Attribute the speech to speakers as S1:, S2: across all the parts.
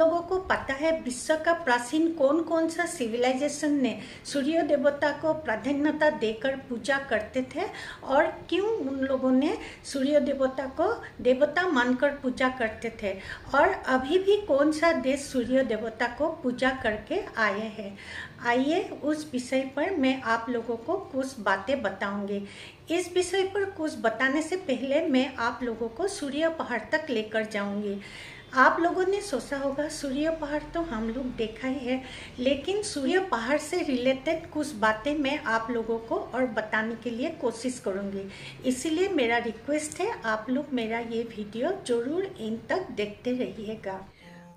S1: लोगों को पता है विश्व का प्राचीन कौन कौन सा सिविलाइजेशन ने सूर्य देवता को प्राधान्यता देकर पूजा करते थे और क्यों उन लोगों ने सूर्य देवता को देवता मानकर पूजा करते थे, और अभी भी कौन सा देश सूर्य देवता को पूजा करके आए हैं। आइए उस विषय पर मैं आप लोगों को कुछ बातें बताऊंगी। इस विषय पर कुछ बताने से पहले मैं आप लोगों को सूर्य पहाड़ तक लेकर जाऊंगी। आप लोगों ने सोचा होगा सूर्य पहाड़ तो हम लोग देखा ही है, लेकिन सूर्य पहाड़ से रिलेटेड कुछ बातें मैं आप लोगों को और बताने के लिए कोशिश करूंगी। इसीलिए मेरा रिक्वेस्ट है आप लोग मेरा ये वीडियो जरूर इन तक देखते रहिएगा।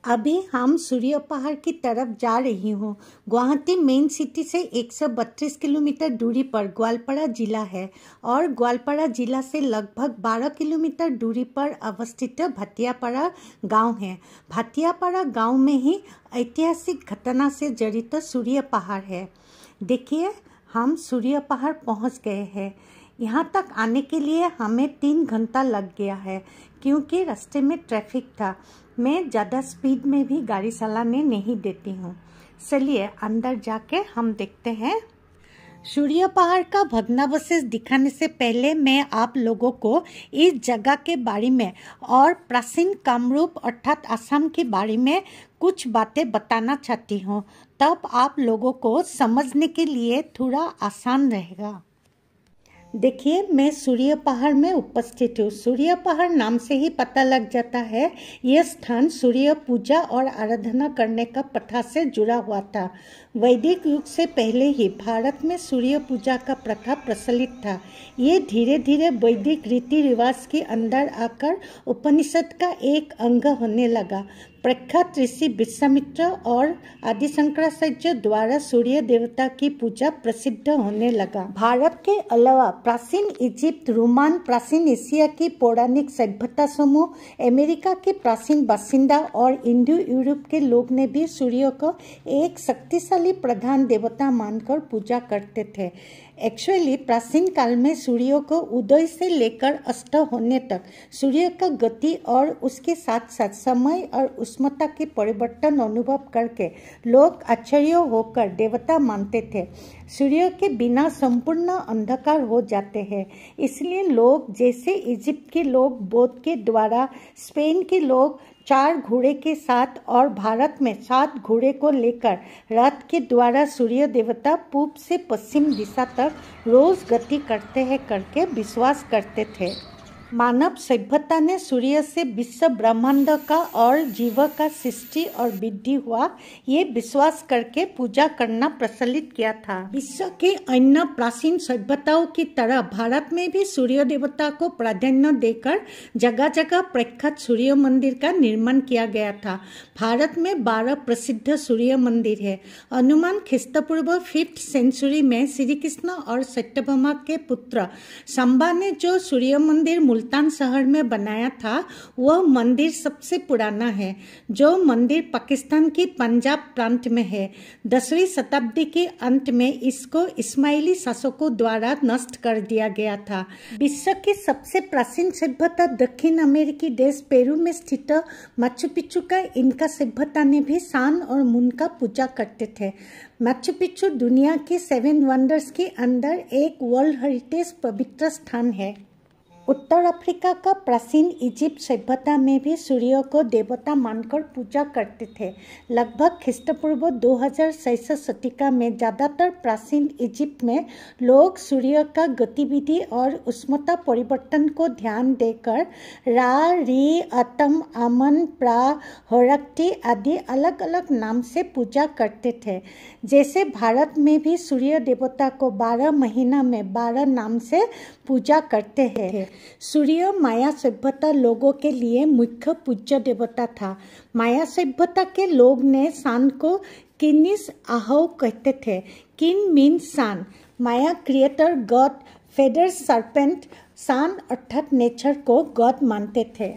S1: अभी हम सूर्य पहाड़ की तरफ जा रही हूँ। गुवाहाटी मेन सिटी से 132 किलोमीटर दूरी पर ग्वालपाड़ा जिला है और ग्वालपाड़ा जिला से लगभग 12 किलोमीटर दूरी पर अवस्थित भाटियापाड़ा गांव है। भाटियापाड़ा गांव में ही ऐतिहासिक घटना से जड़ित सूर्य पहाड़ है। देखिए हम सूर्य पहाड़ पहुँच गए हैं। यहाँ तक आने के लिए हमें 3 घंटा लग गया है क्योंकि रास्ते में ट्रैफिक था। मैं ज़्यादा स्पीड में भी गाड़ी चलाने नहीं देती हूँ। चलिए अंदर जाके हम देखते हैं। सूर्य पहाड़ का भग्नावशेष दिखाने से पहले मैं आप लोगों को इस जगह के बारे में और प्राचीन कामरूप अर्थात असम के बारे में कुछ बातें बताना चाहती हूँ, तब आप लोगों को समझने के लिए थोड़ा आसान रहेगा। देखिए मैं सूर्य पहाड़ में उपस्थित हूँ। सूर्य पहाड़ नाम से ही पता लग जाता है यह स्थान सूर्य पूजा और आराधना करने का प्रथा से जुड़ा हुआ था। वैदिक युग से पहले ही भारत में सूर्य पूजा का प्रथा प्रचलित था। ये धीरे धीरे वैदिक रीति रिवाज के अंदर आकर उपनिषद का एक अंग होने लगा। प्रख्यात ऋषि विश्वामित्र और आदि शंकराचार्य द्वारा सूर्य देवता की पूजा प्रसिद्ध होने लगा। भारत के अलावा प्राचीन इजिप्ट, रोमान, प्राचीन एशिया की पौराणिक सभ्यता समूह, अमेरिका के प्राचीन बासिंदा और इंडो यूरोप के लोग ने भी सूर्य को एक शक्तिशाली प्रधान देवता मानकर पूजा करते थे। एक्चुअली प्राचीन काल में सूर्य को उदय से लेकर अस्त होने तक सूर्य का गति और उसके साथ साथ समय और उष्णता के परिवर्तन अनुभव करके लोग आश्चर्य होकर देवता मानते थे। सूर्य के बिना संपूर्ण अंधकार हो जाते हैं, इसलिए लोग जैसे इजिप्ट के लोग बौद्ध के द्वारा, स्पेन के लोग 4 घोड़े के साथ और भारत में 7 घोड़े को लेकर रथ के द्वारा सूर्य देवता पूर्व से पश्चिम दिशा तक रोज गति करते हैं करके विश्वास करते थे। मानव सभ्यता ने सूर्य से विश्व ब्रह्मांड का और जीव का सृष्टि और वृद्धि हुआ ये विश्वास करके पूजा करना प्रचलित किया था। विश्व के अन्य प्राचीन सभ्यताओं की तरह भारत में भी सूर्य देवता को प्राधान्य देकर जगह जगह प्रख्यात सूर्य मंदिर का निर्माण किया गया था। भारत में 12 प्रसिद्ध सूर्य मंदिर है। अनुमान ख्रीस्तपूर्व 5th सेंचुरी में श्री कृष्ण और सत्यभामा के पुत्र शंबा ने जो सूर्य मंदिर मुल्तान शहर में बनाया था वह मंदिर सबसे पुराना है, जो मंदिर पाकिस्तान की पंजाब प्रांत में है। 10वीं शताब्दी के अंत में इसको इस्माइली शासकों द्वारा नष्ट कर दिया गया था। विश्व की सबसे प्राचीन सभ्यता दक्षिण अमेरिकी देश पेरू में स्थित माचू पिच्चू का इनका सभ्यता ने भी सन और मून का पूजा करते थे। माचू पिच्चू दुनिया के 7 वंडर्स के अंदर एक वर्ल्ड हेरिटेज पवित्र स्थान है। उत्तर अफ्रीका का प्राचीन इजिप्ट सभ्यता में भी सूर्य को देवता मानकर पूजा करते थे। लगभग ख्रीस्तपूर्व 2000 शतिका में ज़्यादातर प्राचीन इजिप्ट में लोग सूर्य का गतिविधि और उष्णता परिवर्तन को ध्यान देकर रा, री, अतम, अमन, प्रा, होराक्टी आदि अलग अलग नाम से पूजा करते थे। जैसे भारत में भी सूर्य देवता को 12 महीना में 12 नाम से पूजा करते हैं। सूर्य माया सभ्यता लोगों के लिए मुख्य पूज्य देवता था। माया सभ्यता के लोग ने सन को किनिस आहव कहते थे। किन मीन्स सन। माया क्रिएटर गॉड, फेदर सर्पेंट, सन अर्थात नेचर को गॉड मानते थे।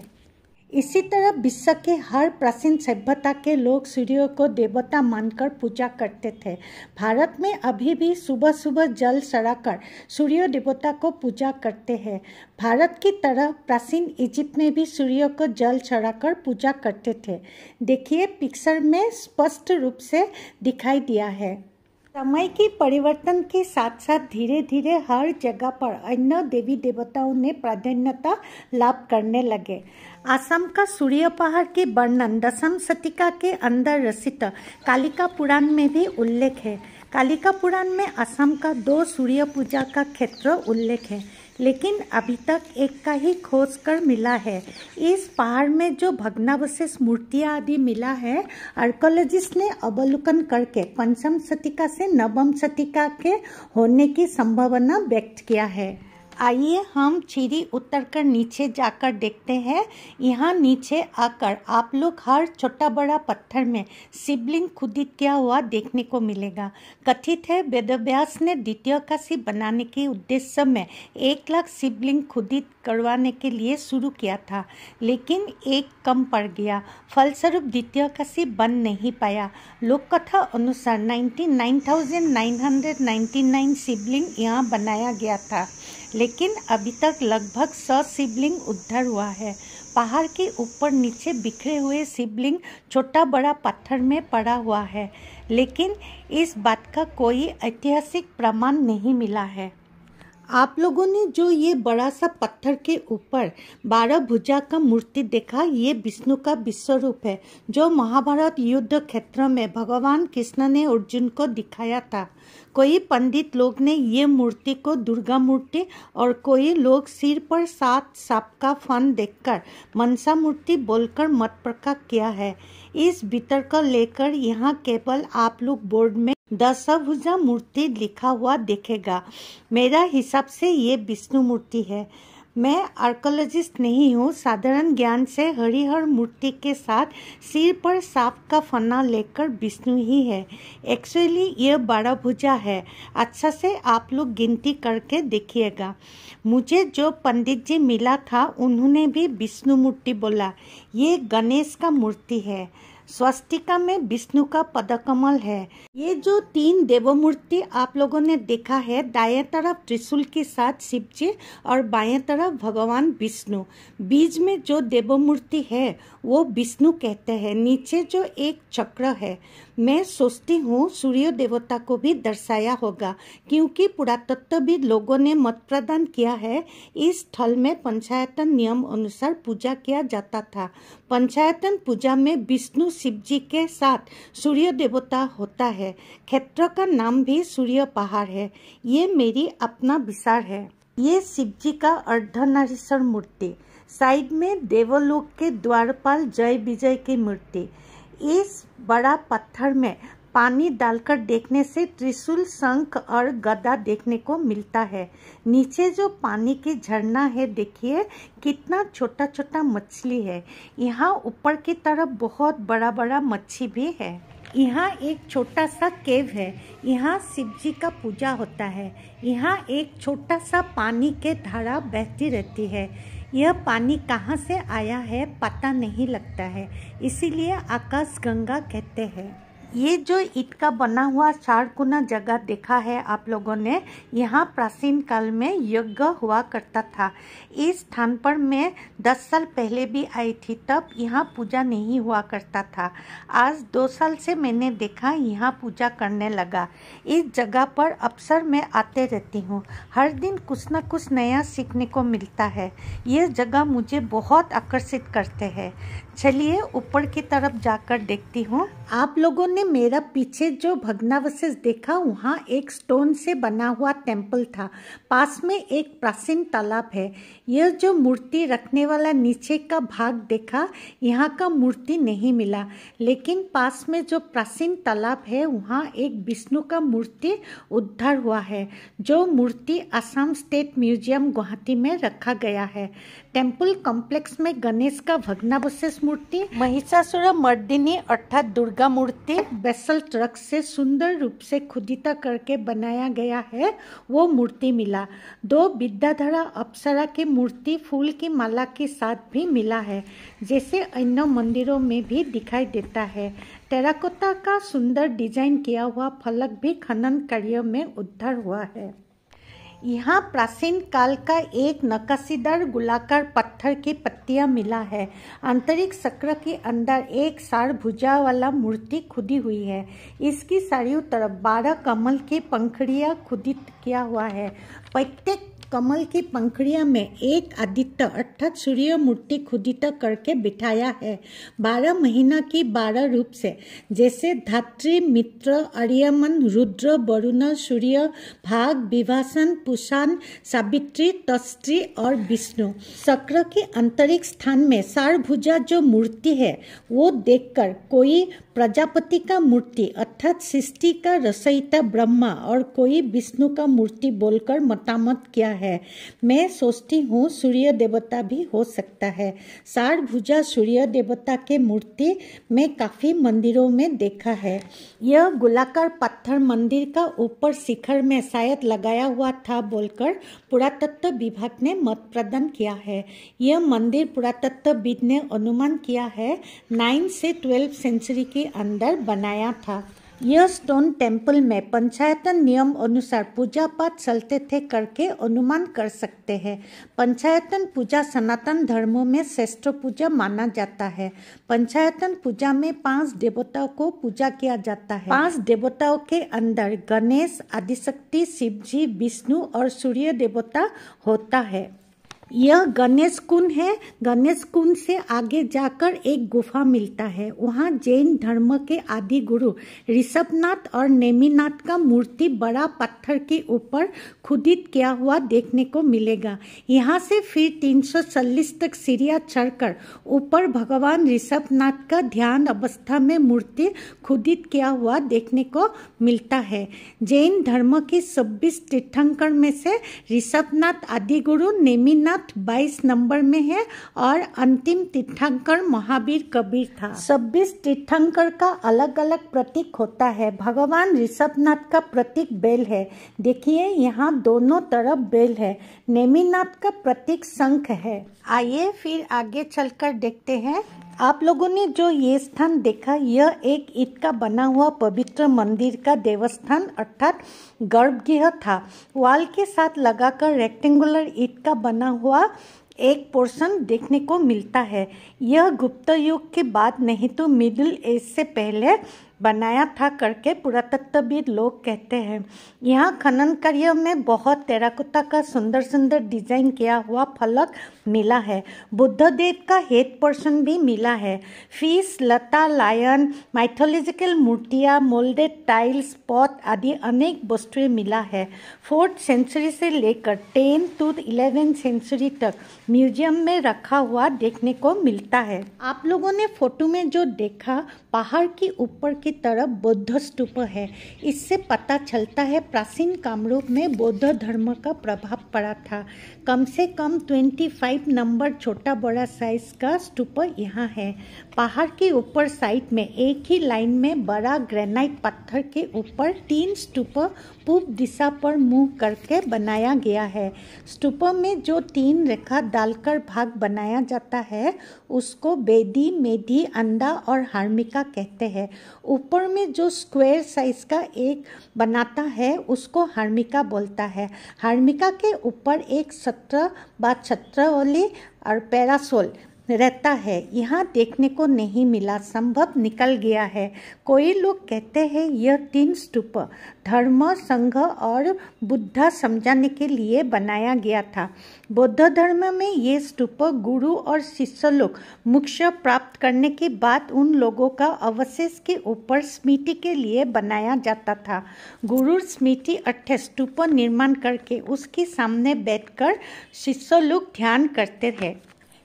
S1: इसी तरह विश्व के हर प्राचीन सभ्यता के लोग सूर्य को देवता मानकर पूजा करते थे। भारत में अभी भी सुबह सुबह जल चढ़ाकर सूर्य देवता को पूजा करते हैं। भारत की तरह प्राचीन इजिप्ट में भी सूर्य को जल चढ़ाकर पूजा करते थे। देखिए पिक्चर में स्पष्ट रूप से दिखाई दिया है। समय की परिवर्तन के साथ साथ धीरे धीरे हर जगह पर अन्य देवी देवताओं ने प्राधान्यता लाभ करने लगे। असम का सूर्य पहाड़ के वर्णन 10वीं शतिका के अंदर रचित कालिका पुराण में भी उल्लेख है। कालिका पुराण में असम का 2 सूर्य पूजा का क्षेत्र उल्लेख है, लेकिन अभी तक एक का ही खोज कर मिला है। इस पहाड़ में जो भग्नावशेष मूर्तियां आदि मिला है, आर्कोलॉजिस्ट ने अवलोकन करके 5वीं शतिका से 9वीं शतिका के होने की संभावना व्यक्त किया है। आइए हम सीढ़ी उतरकर नीचे जाकर देखते हैं। यहाँ नीचे आकर आप लोग हर छोटा बड़ा पत्थर में शिवलिंग खुदित किया हुआ देखने को मिलेगा। कथित है वेदव्यास ने द्वितीय काशी बनाने के उद्देश्य में 1 लाख शिवलिंग खुदित करवाने के लिए शुरू किया था, लेकिन एक कम पड़ गया। फलस्वरूप द्वितीय काशी बन नहीं पाया। लोक कथा अनुसार 99,999 शिवलिंग यहाँ बनाया गया था, लेकिन अभी तक लगभग 100 शिवलिंग उद्धार हुआ है। पहाड़ के ऊपर नीचे बिखरे हुए शिवलिंग छोटा बड़ा पत्थर में पड़ा हुआ है, लेकिन इस बात का कोई ऐतिहासिक प्रमाण नहीं मिला है। आप लोगों ने जो ये बड़ा सा पत्थर के ऊपर 12 भुजा का मूर्ति देखा, ये विष्णु का विश्वरूप है, जो महाभारत युद्ध क्षेत्र में भगवान कृष्ण ने अर्जुन को दिखाया था। कोई पंडित लोग ने ये मूर्ति को दुर्गा मूर्ति और कोई लोग सिर पर 7 सांप का फन देखकर मनसा मूर्ति बोलकर मत प्रकाश किया है। इस वितर्क को लेकर यहाँ केवल आप लोग बोर्ड में दशभुजा मूर्ति लिखा हुआ देखेगा। मेरा हिसाब से ये विष्णु मूर्ति है। मैं आर्कोलॉजिस्ट नहीं हूँ, साधारण ज्ञान से हरिहर मूर्ति के साथ सिर पर सांप का फना लेकर विष्णु ही है। एक्चुअली ये 12 भुजा है। अच्छा से आप लोग गिनती करके देखिएगा। मुझे जो पंडित जी मिला था, उन्होंने भी विष्णु मूर्ति बोला। ये गणेश का मूर्ति है। स्वस्तिका में विष्णु का पदकमल है। ये जो 3 देव मूर्ति आप लोगों ने देखा है, दाएं तरफ त्रिशूल के साथ शिव जी और बाएं तरफ भगवान विष्णु। बीच में जो देव मूर्ति है वो विष्णु कहते हैं। नीचे जो एक चक्र है, मैं सोचती हूँ सूर्य देवता को भी दर्शाया होगा, क्योंकि पुरातत्वविद लोगों ने मत प्रदान किया है इस स्थल में पंचायतन नियम अनुसार पूजा किया जाता था। पंचायतन पूजा में विष्णु शिव जी के साथ सूर्य देवता होता है। क्षेत्र का नाम भी सूर्य पहाड़ है। ये मेरी अपना विचार है। ये शिव जी का अर्धनारीश्वर मूर्ति, साइड में देवलोक के द्वारपाल जय विजय की मूर्ति। इस बड़ा पत्थर में पानी डालकर देखने से त्रिशूल, शंख और गदा देखने को मिलता है। नीचे जो पानी की झरना है, देखिए कितना छोटा छोटा मछली है। यहाँ ऊपर की तरफ बहुत बड़ा बड़ा मच्छी भी है। यहाँ एक छोटा सा केव है। यहाँ शिव जी का पूजा होता है। यहाँ एक छोटा सा पानी के धारा बहती रहती है। यह पानी कहाँ से आया है पता नहीं लगता है, इसीलिए आकाश गंगा कहते हैं। ये जो ईंट का बना हुआ 4 कोना जगह देखा है आप लोगों ने, यहाँ प्राचीन काल में यज्ञ हुआ करता था। इस स्थान पर मैं 10 साल पहले भी आई थी, तब यहाँ पूजा नहीं हुआ करता था। आज 2 साल से मैंने देखा यहाँ पूजा करने लगा। इस जगह पर अक्सर मैं आते रहती हूँ। हर दिन कुछ न कुछ नया सीखने को मिलता है। ये जगह मुझे बहुत आकर्षित करते हैं। चलिए ऊपर की तरफ जाकर देखती हूँ। आप लोगों ने मेरा पीछे जो भग्नावशेष देखा, वहाँ एक स्टोन से बना हुआ टेम्पल था। पास में एक प्राचीन तालाब है। यह जो मूर्ति रखने वाला नीचे का भाग देखा, यहाँ का मूर्ति नहीं मिला, लेकिन पास में जो प्राचीन तालाब है वहाँ एक विष्णु का मूर्ति उद्धार हुआ है, जो मूर्ति असम स्टेट म्यूजियम गुवाहाटी में रखा गया है। टेम्पल कॉम्प्लेक्स में गणेश का भग्नावशेष गणेश मूर्ति, महिषासुर मर्दिनी अर्थात दुर्गा मूर्ति बेसल्ट रॉक से सुंदर रूप से खुदित करके बनाया गया है, वो मूर्ति मिला। 2 विद्याधरा अप्सरा की मूर्ति फूल की माला के साथ भी मिला है, जैसे अन्य मंदिरों में भी दिखाई देता है। टेराकोटा का सुंदर डिजाइन किया हुआ फलक भी खनन कार्य में उद्धार हुआ है। यहाँ प्राचीन काल का एक नक्काशीदार गोलाकार पत्थर की पत्तियां मिला है। आंतरिक चक्र के अंदर एक 4 भुजा वाला मूर्ति खुदी हुई है। इसकी चारों तरफ 12 कमल की पंखुड़ियां खुदित किया हुआ है। प्रत्येक कमल की पंखुड़ियों में एक आदित्य अर्थात सूर्य मूर्ति खुदित करके बिठाया है। 12 महीना की 12 रूप से, जैसे धात्री, मित्र, आर्यमन, रुद्र, वरुण, सूर्य, भाग, विभाषण, पुषाण, सावित्री, तस्त्री और विष्णु। चक्र के आंतरिक स्थान में 4 भुजा जो मूर्ति है वो देखकर कोई प्रजापति का मूर्ति अर्थात सृष्टि का रचयिता ब्रह्मा और कोई विष्णु का मूर्ति बोलकर मतामत किया है। मैं सोचती हूँ सूर्य देवता भी हो सकता है। 4 भुजा सूर्य देवता के मूर्ति मैं काफी मंदिरों में देखा है। यह गोलाकार पत्थर मंदिर का ऊपर शिखर में शायद लगाया हुआ था बोलकर पुरातत्व विभाग ने मत प्रदान किया है। यह मंदिर पुरातत्वविद ने अनुमान किया है 9 से 12 सेंचुरी के अंदर बनाया था। यह स्टोन टेम्पल में पंचायतन नियम अनुसार पूजा पाठ चलते थे करके अनुमान कर सकते हैं। पंचायतन पूजा सनातन धर्मों में श्रेष्ठ पूजा माना जाता है। पंचायतन पूजा में 5 देवताओं को पूजा किया जाता है। 5 देवताओं के अंदर गणेश, आदिशक्ति, शिवजी, विष्णु और सूर्य देवता होता है। यह गणेश कुंड है। गणेश कुंड से आगे जाकर एक गुफा मिलता है। वहाँ जैन धर्म के आदि गुरु ऋषभनाथ और नेमिनाथ का मूर्ति बड़ा पत्थर के ऊपर खुदित किया हुआ देखने को मिलेगा। यहाँ से फिर 340 तक सीढ़ियाँ चढ़कर ऊपर भगवान ऋषभनाथ का ध्यान अवस्था में मूर्ति खुदित किया हुआ देखने को मिलता है। जैन धर्म के 26 तीर्थंकर में से ऋषभनाथ आदि गुरु नेमिनाथ 22 नंबर में है और अंतिम तीर्थंकर महावीर कबीर था। 26 तीर्थंकर का अलग अलग प्रतीक होता है। भगवान ऋषभनाथ का प्रतीक बैल है। देखिए यहाँ दोनों तरफ बैल है। नेमिनाथ का प्रतीक शंख है। आइए फिर आगे चलकर देखते हैं। आप लोगों ने जो ये स्थान देखा, यह एक ईंट का बना हुआ पवित्र मंदिर का देवस्थान अर्थात गर्भगृह था। वॉल के साथ लगाकर रेक्टेंगुलर ईंट का बना हुआ एक पोर्शन देखने को मिलता है। यह गुप्त युग के बाद नहीं तो मिडिल एज से पहले बनाया था करके पुरातत्वविद लोग कहते हैं। यहाँ खनन कार्य में बहुत टेराकोटा का सुंदर सुंदर डिजाइन किया हुआ फलक मिला है। बुद्ध देव का हेड पोर्शन भी मिला है। फिश, लता, लायन, माइथोलॉजिकल मूर्तियाँ, मोल्डेड टाइल्स, पॉट आदि अनेक वस्तुएं मिला है। 4th सेंचुरी से लेकर 10 to 11 सेंचुरी तक म्यूजियम में रखा हुआ देखने को मिलता है। आप लोगों ने फोटो में जो देखा, पहाड़ के ऊपर की तरफ बौद्ध स्तूप है। इससे पता चलता है प्राचीन कामरूप में बौद्ध धर्म का प्रभाव पड़ा था। कम से कम 25 नंबर छोटा बड़ा साइज का स्तूप यहाँ है। पहाड़ के ऊपर साइड में एक ही लाइन में बड़ा ग्रेनाइट पत्थर के ऊपर 3 स्तूप पूर्व दिशा पर मुंह करके बनाया गया है। स्तूप में जो 3 रेखा डालकर भाग बनाया जाता है उसको वेदी, मेधी, अंडा और हार्मिका कहते हैं। ऊपर में जो स्क्वायर साइज का एक बनाता है उसको हार्मिका बोलता है। हार्मिका के ऊपर एक 17x17 वाली और पैरासोल रहता है। यहाँ देखने को नहीं मिला, संभव निकल गया है। कोई लोग कहते हैं यह 3 स्तूप धर्म, संघ और बुद्धा समझाने के लिए बनाया गया था। बौद्ध धर्म में ये स्तूप गुरु और शिष्य लोग मोक्ष प्राप्त करने के बाद उन लोगों का अवशेष के ऊपर स्मृति के लिए बनाया जाता था। गुरु स्मृति अर्थात स्तूप निर्माण करके उसके सामने बैठकर शिष्य लोग ध्यान करते थे।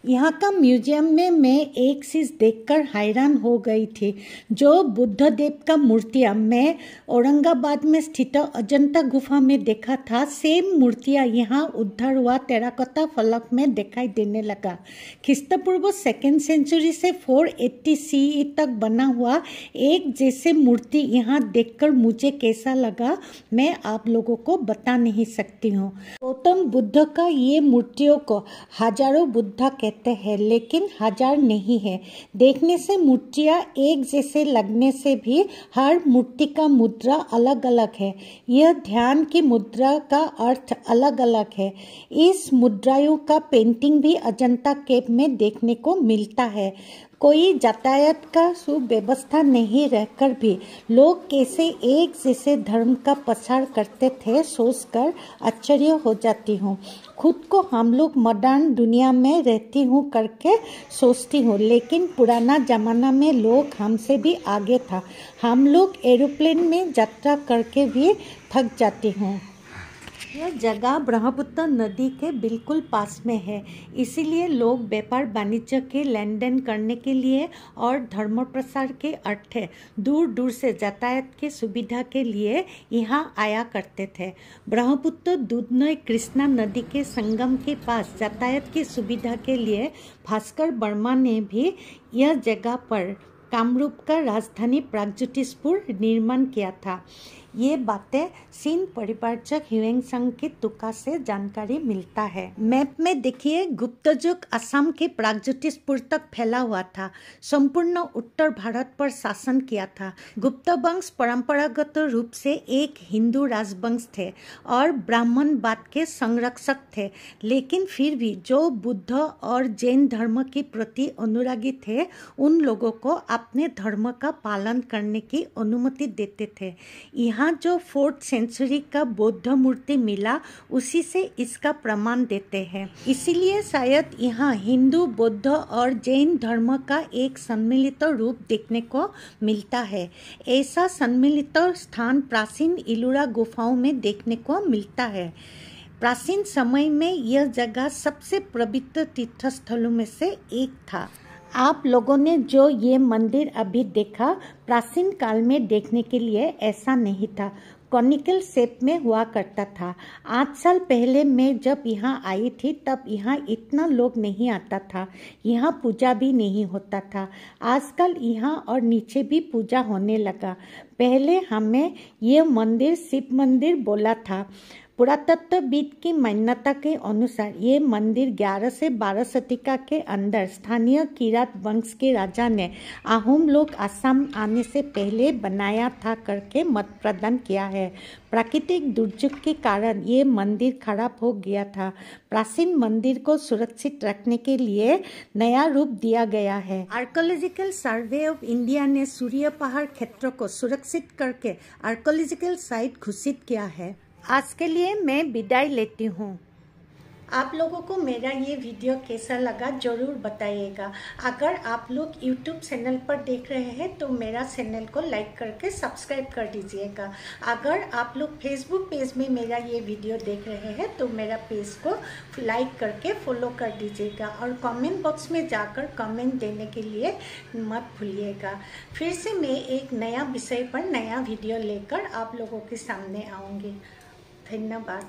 S1: यहाँ का म्यूजियम में मैं एक चीज़ देखकर हैरान हो गई थी। जो बुद्ध देव का मूर्तियाँ मैं औरंगाबाद में स्थित अजंता गुफा में देखा था, सेम मूर्तियाँ यहाँ उद्धार हुआ टेराकोटा फलक में दिखाई देने लगा। ख्रीस्तपूर्व 2nd सेंचुरी से 480 CE तक बना हुआ एक जैसे मूर्ति यहाँ देखकर मुझे कैसा लगा मैं आप लोगों को बता नहीं सकती हूँ। गौतम बुद्ध का ये मूर्तियों को हजारों बुद्धा कहते हैं, लेकिन हजार नहीं है। देखने से मूर्तियाँ एक जैसे लगने से भी हर मूर्ति का मुद्रा अलग अलग है। यह ध्यान की मुद्रा का अर्थ अलग अलग है। इस मुद्राओं का पेंटिंग भी अजंता केव में देखने को मिलता है। कोई यातायात का सुव्यवस्था नहीं रहकर भी लोग कैसे एक जैसे धर्म का प्रचार करते थे सोचकर आश्चर्य हो जाती हूँ। खुद को हम लोग मॉडर्न दुनिया में रहती हूँ करके सोचती हूँ, लेकिन पुराना जमाना में लोग हमसे भी आगे था। हम लोग एरोप्लेन में यात्रा करके भी थक जाती हूँ। यह जगह ब्रह्मपुत्र नदी के बिल्कुल पास में है, इसीलिए लोग व्यापार वाणिज्य के लेन देन करने के लिए और धर्म प्रसार के अर्थ दूर दूर से यातायात की सुविधा के लिए यहाँ आया करते थे। ब्रह्मपुत्र दूधनई कृष्णा नदी के संगम के पास यातायात की सुविधा के लिए भास्कर वर्मा ने भी यह जगह पर कामरूप का राजधानी प्रागज्योतिषपुर निर्माण किया था। ये बातें सिंह परिव्राजक ह्वेनसांग की तुका से जानकारी मिलता है। मैप में देखिए, गुप्त युग असम के प्रागज्योतिषपुर तक फैला हुआ था। संपूर्ण उत्तर भारत पर शासन किया था। गुप्त वंश परंपरागत रूप से एक हिंदू राजवंश थे और ब्राह्मणवाद के संरक्षक थे, लेकिन फिर भी जो बुद्ध और जैन धर्म के प्रति अनुरागी थे उन लोगों को अपने धर्म का पालन करने की अनुमति देते थे। यहाँ जो 4th सेंचुरी का बौद्ध मूर्ति मिला उसी से इसका प्रमाण देते हैं। इसीलिए शायद यहाँ हिंदू, बौद्ध और जैन धर्म का एक सम्मिलित रूप देखने को मिलता है। ऐसा सम्मिलित स्थान प्राचीन इलोरा गुफाओं में देखने को मिलता है। प्राचीन समय में यह जगह सबसे पवित्र तीर्थस्थलों में से एक था। आप लोगों ने जो ये मंदिर अभी देखा, प्राचीन काल में देखने के लिए ऐसा नहीं था। कॉनिकल शेप में हुआ करता था। 8 साल पहले मैं जब यहाँ आई थी तब यहाँ इतना लोग नहीं आता था। यहाँ पूजा भी नहीं होता था। आजकल यहाँ और नीचे भी पूजा होने लगा। पहले हमें ये मंदिर शिव मंदिर बोला था। पुरातत्वविद की मान्यता के अनुसार ये मंदिर 11 से 12 शतिका के अंदर स्थानीय किरात वंश के राजा ने आहोम लोग असम आने से पहले बनाया था करके मत प्रदान किया है। प्राकृतिक दुर्योग के कारण ये मंदिर खराब हो गया था। प्राचीन मंदिर को सुरक्षित रखने के लिए नया रूप दिया गया है। आर्कोलॉजिकल सर्वे ऑफ इंडिया ने सूर्य पहाड़ क्षेत्र को सुरक्षित करके आर्कोलॉजिकल साइट घोषित किया है। आज के लिए मैं विदाई लेती हूँ। आप लोगों को मेरा ये वीडियो कैसा लगा ज़रूर बताइएगा। अगर आप लोग YouTube चैनल पर देख रहे हैं तो मेरा चैनल को लाइक करके सब्सक्राइब कर दीजिएगा। अगर आप लोग Facebook पेज में मेरा ये वीडियो देख रहे हैं तो मेरा पेज को लाइक करके फॉलो कर दीजिएगा और कमेंट बॉक्स में जाकर कमेंट देने के लिए मत भूलिएगा। फिर से मैं एक नया विषय पर नया वीडियो लेकर आप लोगों के सामने आऊँगी। धन्यवाद।